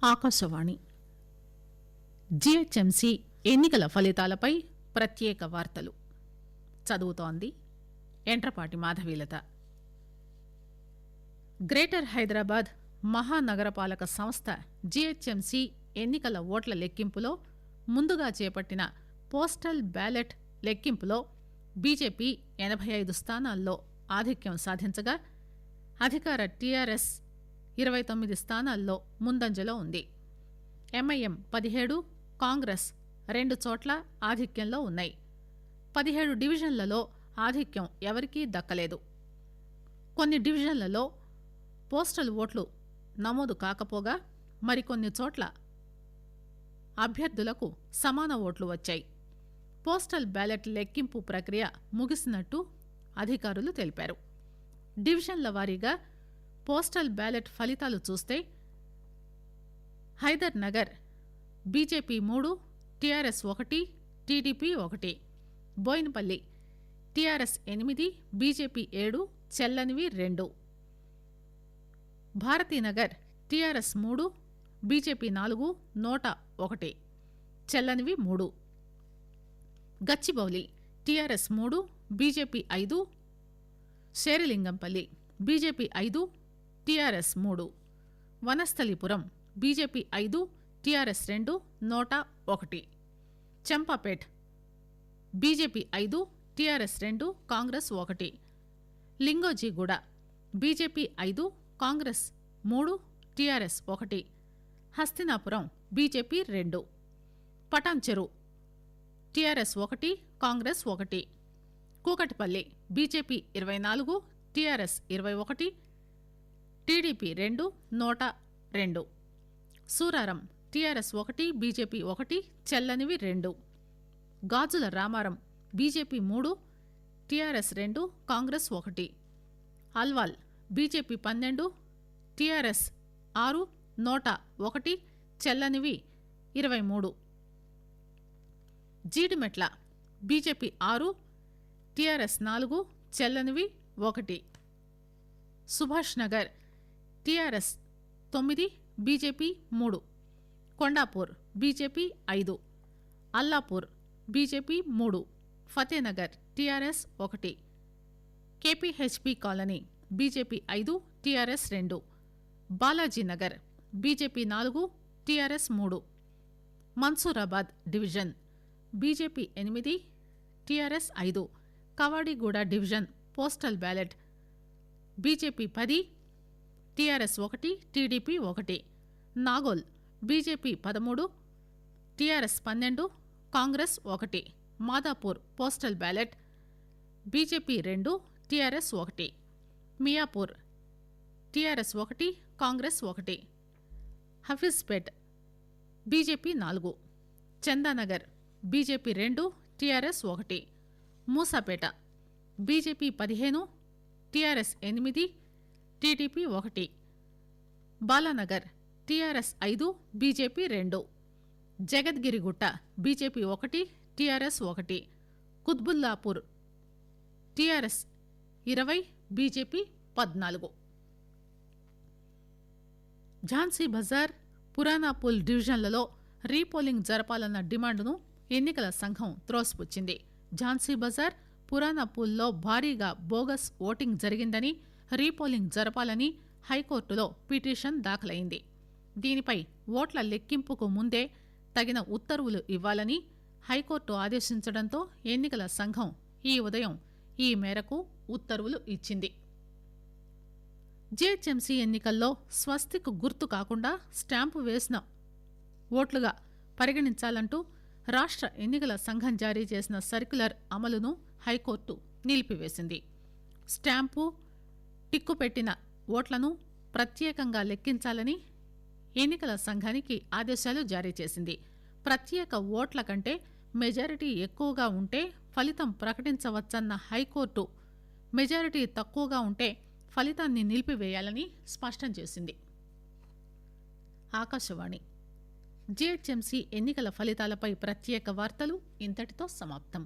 Akashvani GHMC ఎన్నికల ఫలితాలపై ప్రత్యేక వార్తలు చదువుతోంది ఎంట్రపాటి మాధవీలత. గ్రేటర్ హైదరాబాద్ మహానగరపాలక సంస్థ జిహెచ్ఎంసి ఎన్నికల ఓట్ల లెక్కింపులో ముందుగా చేపట్టిన పోస్టల్ బ్యాలెట్ లెక్కింపులో బీజేపీ 85 స్థానాల్లో ఆధిక్యం సాధించగా అధికార టీఆర్ఎస్ 29 స్థానాల్లో ముందంజలో ఉంది. ఎంఐఎం 17, కాంగ్రెస్ 2 చోట్ల ఆధిక్యంలో ఉన్నాయి. 17 డివిజన్లలో ఆధిక్యం ఎవరికీ దక్కలేదు. కొన్ని డివిజన్లలో పోస్టల్ ఓట్లు నమోదు కాకపోగా మరికొన్ని చోట్ల అభ్యర్థులకు సమాన ఓట్లు వచ్చాయి. పోస్టల్ బ్యాలెట్ లెక్కింపు ప్రక్రియ ముగిసినట్టు అధికారులు తెలిపారు. డివిజన్ల వారీగా పోస్టల్ బ్యాలెట్ ఫలితాలు చూస్తే Hyder Nagar BJP 3, TRS 1, TDP 1, Boinpally TRS 8, BJP 7, చెల్లనివి 2, భారతీనగర్ టీఆర్ఎస్ 3, బీజేపీ 4, నోటా 1, చెల్లనివి 3, Gachibowli TRS 3, BJP 5, Serilingampally BJP 5, TRS 3, Vanasthalipuram BJP 5, TRS 2, NOTA 1, Champapet BJP 5, TRS 2, Congress 1, Lingojiguda BJP 5, Congress 3, TRS 1, Hastinapuram BJP 2, Patancheru TRS 1, Congress 1, Kukatpally BJP 24, TRS 21, TDP 2, నోటా 2, సూరారం టీఆర్ఎస్ 1, బీజేపీ 1, చెల్లనివి 2, గాజుల Ramaram BJP 3, TRS 2, Congress 1, Alwal BJP 12, TRS 6, నోటా 1, చెల్లనివి 23, Jeedimetla BJP 6, TRS 4, చెల్లనివి 1, Subhash Nagar TRS 9, BJP 3, Kondapur BJP 5, Allapur BJP 3, Fatehnagar TRS 1, KPHP colony BJP 5, TRS 2, Balaji Nagar BJP 4, TRS 3, Mansoorabad division BJP 8, TRS 5, Kavadiguda division postal ballot BJP 10, TRS 1, TDP 1, Nagole BJP 13, TRS 12, Congress 1, Madhapur postal ballot BJP 2, TRS 1, Miyapur TRS 1, Congress 1, Hafeezpet BJP 4, Chandanagar BJP 2, TRS 1, Moosapet BJP 15, TRS 8, TDP 1, Balanagar TRS 5, BJP 2, Jagadgirigutta BJP 1, TRS 1, Quthbullapur TRS 20, BJP 14. Jhansi Bazaar, Puranapul డివిజన్లలో repolling జరపాలన్న డిమాండ్ను ఎన్నికల సంఘం త్రోసిపుచ్చింది. ఝాన్సీ బజార్, పురానాపూల్లో భారీగా bogus voting జరిగిందని, repolling జరపాలని హైకోర్టులో petition దాఖలైంది. దీనిపై ఓట్ల లెక్కింపుకు ముందే తగిన ఉత్తర్వులు ఇవ్వాలని హైకోర్టు ఆదేశించడంతో ఎన్నికల సంఘం ఈ ఉదయం ఈ మేరకు ఉత్తర్వులు ఇచ్చింది. జిహెచ్ఎంసీ ఎన్నికల్లో స్వస్తిక్ గుర్తు కాకుండా స్టాంపు వేసిన ఓట్లుగా పరిగణించాలంటూ రాష్ట్ర ఎన్నికల సంఘం జారీ చేసిన సర్క్యులర్ అమలును హైకోర్టు నిలిపివేసింది. స్టాంపు, టిక్కు పెట్టిన ఓట్లను ప్రత్యేకంగా లెక్కించాలని ఎన్నికల సంఘానికి ఆదేశాలు జారీ చేసింది. ప్రత్యేక ఓట్ల కంటే మెజారిటీ ఎక్కువగా ఉంటే ఫలితం ప్రకటించవచ్చన్న హైకోర్టు మెజారిటీ తక్కువగా ఉంటే ఫలితాన్ని నిలిపివేయాలని స్పష్టం చేసింది. ఆకాశవాణి జిహెచ్ఎంసీ ఎన్నికల ఫలితాలపై ప్రత్యేక వార్తలు ఇంతటితో సమాప్తం.